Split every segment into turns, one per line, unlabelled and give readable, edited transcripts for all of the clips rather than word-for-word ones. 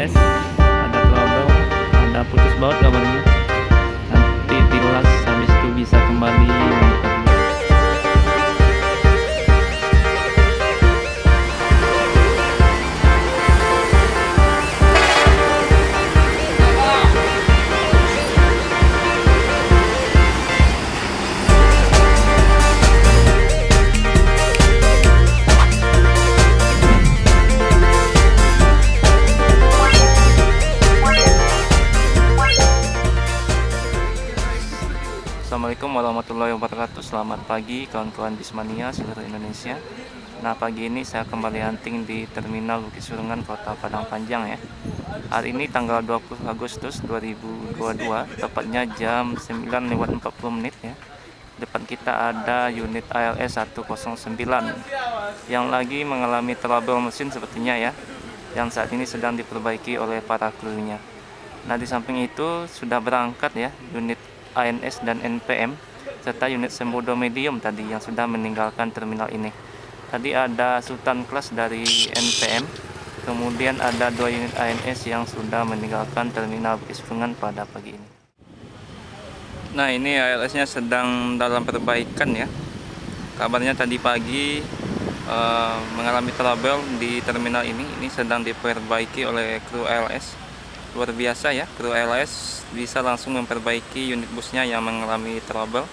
ALS, ada trouble, ada putus baut kabarnya. Nanti dilas habis itu bisa kembali memutar. Assalamualaikum warahmatullahi wabarakatuh. Selamat pagi kawan-kawan Bismania seluruh Indonesia. Nah, pagi ini saya kembali hunting di Terminal Bukit Surungan, Kota Padang Panjang ya. Hari ini tanggal 20 Agustus 2022, tepatnya jam 9:40 ya. Depan kita ada unit ALS 109 yang lagi mengalami trouble mesin sepertinya ya, yang saat ini sedang diperbaiki oleh para krunya. Nah, di samping itu sudah berangkat ya unit ANS dan NPM serta unit Sembodo Medium tadi yang sudah meninggalkan terminal ini. Tadi ada Sultan Class dari NPM, kemudian ada 2 unit ANS yang sudah meninggalkan terminal Bukit Surungan pada pagi ini. Nah, ini ALS-nya sedang dalam perbaikan ya. Kabarnya tadi pagi mengalami trouble di terminal ini. Ini sedang diperbaiki oleh kru ALS. Luar biasa ya, kru ALS bisa langsung memperbaiki unit busnya yang mengalami trouble.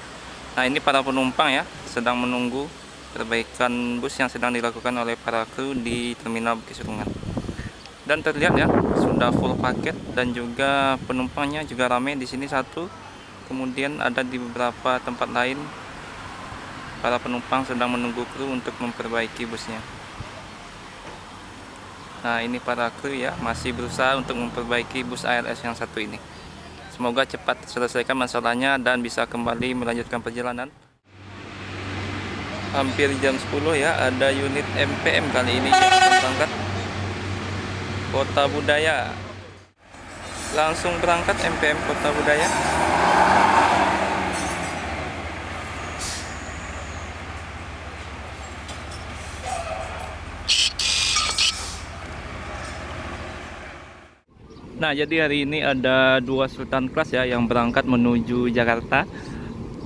Nah, ini para penumpang ya, sedang menunggu perbaikan bus yang sedang dilakukan oleh para kru di Terminal Bukit Surungan. Dan terlihat ya, sudah full paket dan juga penumpangnya juga ramai di sini satu. Kemudian ada di beberapa tempat lain para penumpang sedang menunggu kru untuk memperbaiki busnya. Nah, ini para kru ya, masih berusaha untuk memperbaiki bus ALS yang satu ini. Semoga cepat selesaikan masalahnya dan bisa kembali melanjutkan perjalanan. Hampir jam 10 ya, ada unit MPM kali ini yang akan berangkat Kota Budaya. Langsung berangkat MPM Kota Budaya. Nah, jadi hari ini ada 2 Sultan Class ya yang berangkat menuju Jakarta.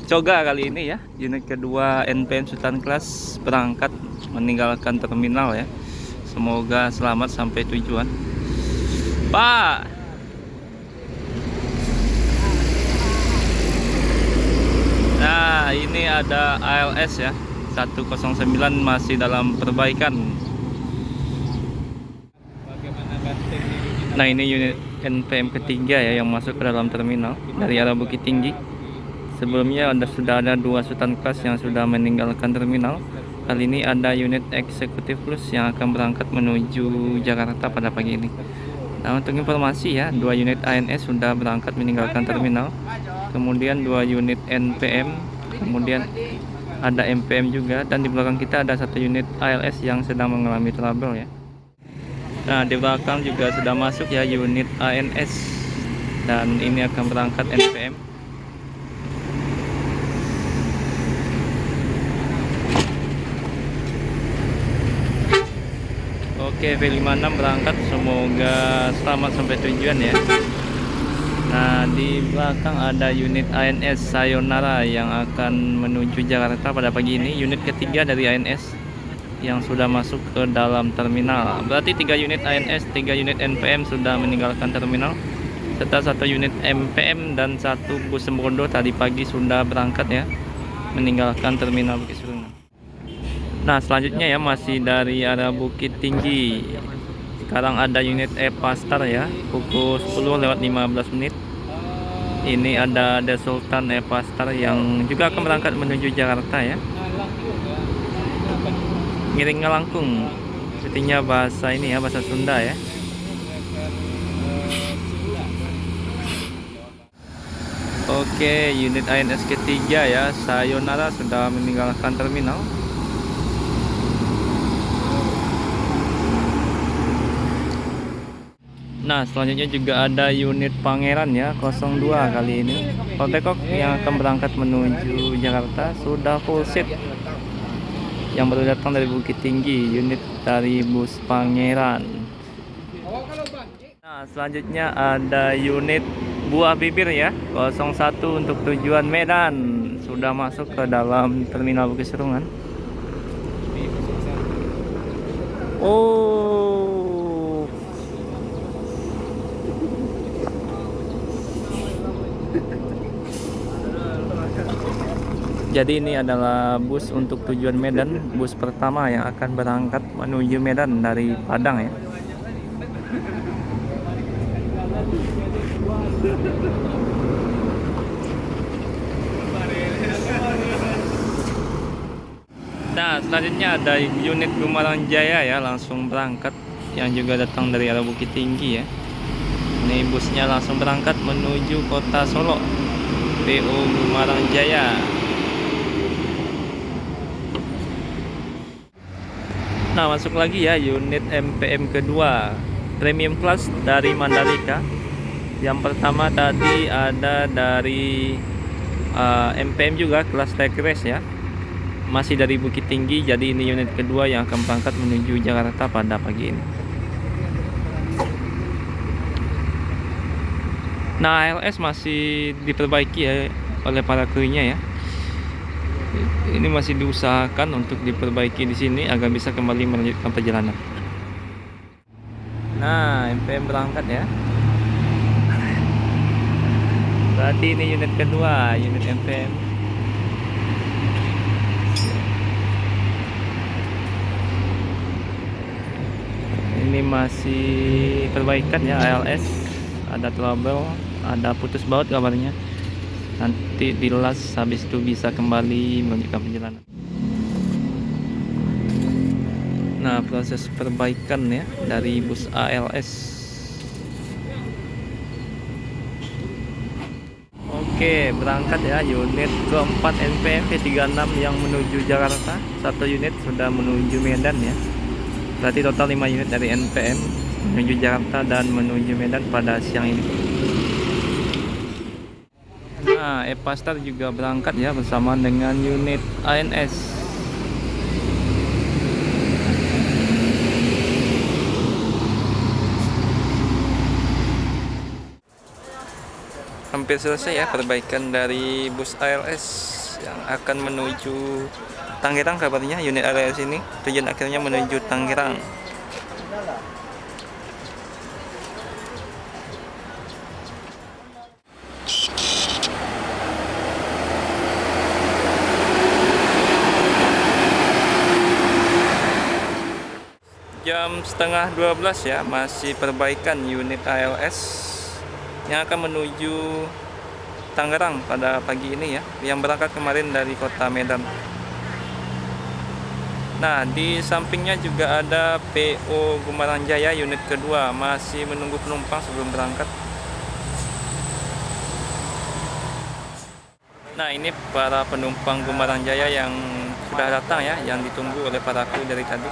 Coga kali ini ya, unit kedua NPM Sultan Class berangkat meninggalkan terminal ya. Semoga selamat sampai tujuan. Pak. Nah, ini ada ALS ya, 109 masih dalam perbaikan. Nah, ini unit NPM ketiga ya yang masuk ke dalam terminal dari arah Bukit Tinggi. Sebelumnya sudah ada 2 Sultan Class yang sudah meninggalkan terminal. Kali ini ada unit Eksekutif Plus yang akan berangkat menuju Jakarta pada pagi ini. Nah, untuk informasi ya, 2 unit ANS sudah berangkat meninggalkan terminal. Kemudian 2 unit NPM, kemudian ada MPM juga, dan di belakang kita ada 1 unit ALS yang sedang mengalami trouble ya. Nah, di belakang juga sudah masuk ya unit ANS dan ini akan berangkat NPM. Oke, V56 berangkat, semoga selamat sampai tujuan ya. Nah, di belakang ada unit ANS Sayonara yang akan menuju Jakarta pada pagi ini, unit ketiga dari ANS yang sudah masuk ke dalam terminal. Berarti 3 unit ANS, 3 unit NPM sudah meninggalkan terminal, serta 1 unit MPM dan 1 bus Sembodo tadi pagi sudah berangkat ya, meninggalkan terminal Bukit Surungan. Nah, selanjutnya ya, masih dari arah Bukit Tinggi. Sekarang ada unit Epastar ya, pukul 10:15. Ini ada The Sultan Epastar yang juga akan berangkat menuju Jakarta ya. Ngiring ngelangkung, sepertinya bahasa ini ya, bahasa Sunda ya. Oke, unit ANS ketiga ya, Sayonara sudah meninggalkan terminal. Nah, selanjutnya juga ada unit Pangeran ya, 02 kali ini. Kotekok yang akan berangkat menuju Jakarta sudah full seat. Yang baru datang dari Bukit Tinggi, unit dari bus Pangeran. Nah, Nah, selanjutnya ada unit buah bibir ya, 01 untuk tujuan Medan. Sudah masuk ke dalam terminal Bukit Serungan. Oh. Jadi ini adalah bus untuk tujuan Medan, bus pertama yang akan berangkat menuju Medan dari Padang ya. Nah, selanjutnya ada unit Gumarang Jaya ya, langsung berangkat, yang juga datang dari arah Bukit Tinggi ya. Ini busnya langsung berangkat menuju kota Solo, PO Gumarang Jaya. Nah, masuk lagi ya unit MPM kedua, premium class dari Mandalika. Yang pertama tadi ada dari MPM juga, kelas Tech Race ya, masih dari Bukit Tinggi. Jadi ini unit kedua yang akan berangkat menuju Jakarta pada pagi ini. Nah, ALS masih diperbaiki ya oleh para krunya ya. Ini masih diusahakan untuk diperbaiki di sini agar bisa kembali melanjutkan perjalanan. Nah, MPM berangkat ya. Berarti ini unit kedua, unit MPM. Ini masih perbaikan ya ALS, ada trouble, ada putus baut kabarnya. Nanti dilas, habis itu bisa kembali melanjutkan perjalanan. Nah, proses perbaikan ya dari bus ALS. Oke, berangkat ya unit keempat NPM V36 yang menuju Jakarta. Satu unit sudah menuju Medan ya. Berarti total 5 unit dari NPM menuju Jakarta dan menuju Medan pada siang ini. Nah, Epastar juga berangkat ya bersama dengan unit ANS. Hampir selesai ya perbaikan dari bus ALS yang akan menuju Tangerang kabarnya. Unit ALS ini tujuan akhirnya menuju Tangerang. Jam setengah 12 ya, masih perbaikan unit ALS yang akan menuju Tangerang pada pagi ini ya, yang berangkat kemarin dari kota Medan. Nah, di sampingnya juga ada PO Gumarang Jaya unit kedua, masih menunggu penumpang sebelum berangkat. Nah, ini para penumpang Gumarang Jaya yang sudah datang ya, yang ditunggu oleh para kru dari tadi.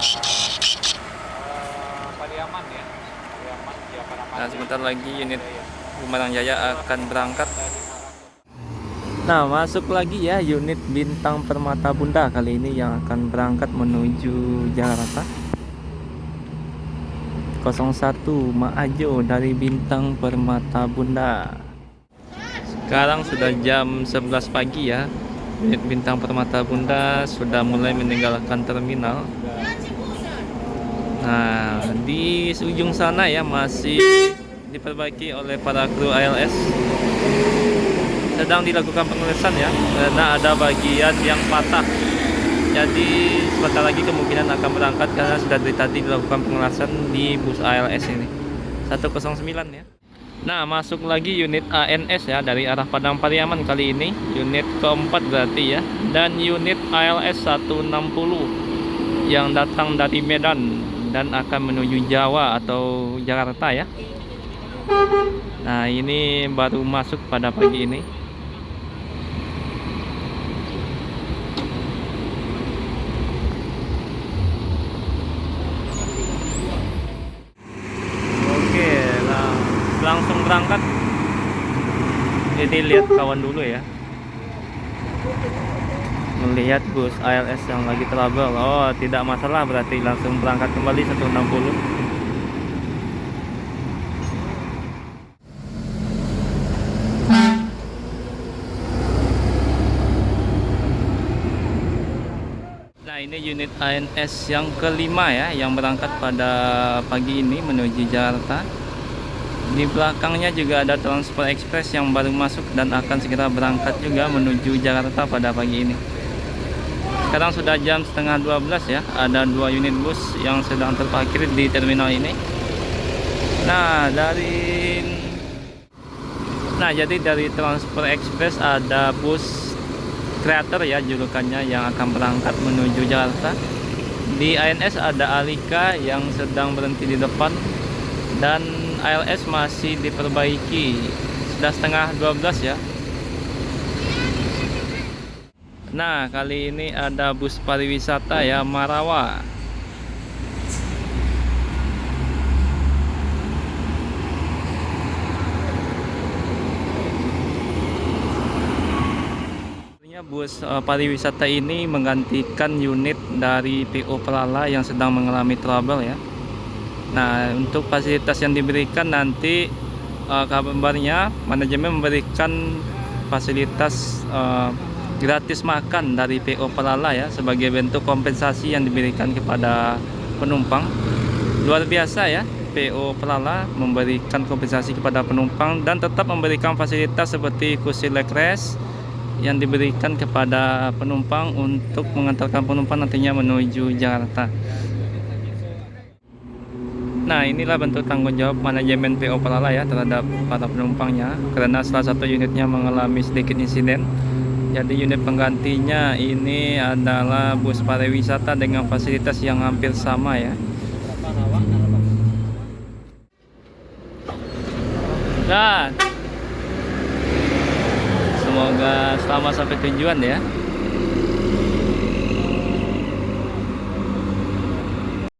Nah, sebentar lagi unit Gumarang Jaya akan berangkat. Nah, masuk lagi ya unit Bintang Permata Bunda kali ini yang akan berangkat menuju Jakarta. 01 Maajo dari Bintang Permata Bunda. Sekarang sudah jam 11 pagi ya. Unit Bintang Permata Bunda sudah mulai meninggalkan terminal. Nah, di ujung sana ya masih diperbaiki oleh para kru ALS. Sedang dilakukan pengelesan ya, karena ada bagian yang patah. Jadi sebentar lagi kemungkinan akan berangkat karena sudah dari tadi dilakukan pengelasan di bus ALS ini 109 ya. Nah, masuk lagi unit ANS ya dari arah Padang Pariaman kali ini, unit keempat berarti ya, dan unit ALS 160 yang datang dari Medan dan akan menuju Jawa atau Jakarta ya. Nah, ini baru masuk pada pagi ini. Oke, nah langsung berangkat. Jadi lihat kawan dulu ya, melihat bus ALS yang lagi trouble. Oh, tidak masalah, berarti langsung berangkat kembali 160. ini unit ANS yang kelima ya, yang berangkat pada pagi ini menuju Jakarta. Di belakangnya juga ada Transfer Express yang baru masuk dan akan segera berangkat juga menuju Jakarta pada pagi ini. Sekarang sudah jam setengah 12 ya, ada 2 unit bus yang sedang terparkir di terminal ini. Jadi dari Transfer Express ada bus Creator ya julukannya yang akan berangkat menuju Jakarta. Di ANS ada Alika yang sedang berhenti di depan dan ALS masih diperbaiki. Sudah setengah 12 ya. Nah, kali ini ada bus pariwisata ya, Marawa. Bus pariwisata ini menggantikan unit dari PO Pelala yang sedang mengalami trouble ya. Nah, untuk fasilitas yang diberikan nanti kabarnya manajemen memberikan fasilitas gratis makan dari PO Pelala ya, sebagai bentuk kompensasi yang diberikan kepada penumpang. Luar biasa ya, PO Pelala memberikan kompensasi kepada penumpang dan tetap memberikan fasilitas seperti kursi legress yang diberikan kepada penumpang untuk mengantarkan penumpang nantinya menuju Jakarta. Nah, inilah bentuk tanggung jawab manajemen PO Pelala ya terhadap para penumpangnya, karena salah satu unitnya mengalami sedikit insiden. Jadi unit penggantinya ini adalah bus pariwisata dengan fasilitas yang hampir sama ya. Dan semoga selamat sampai tujuan ya.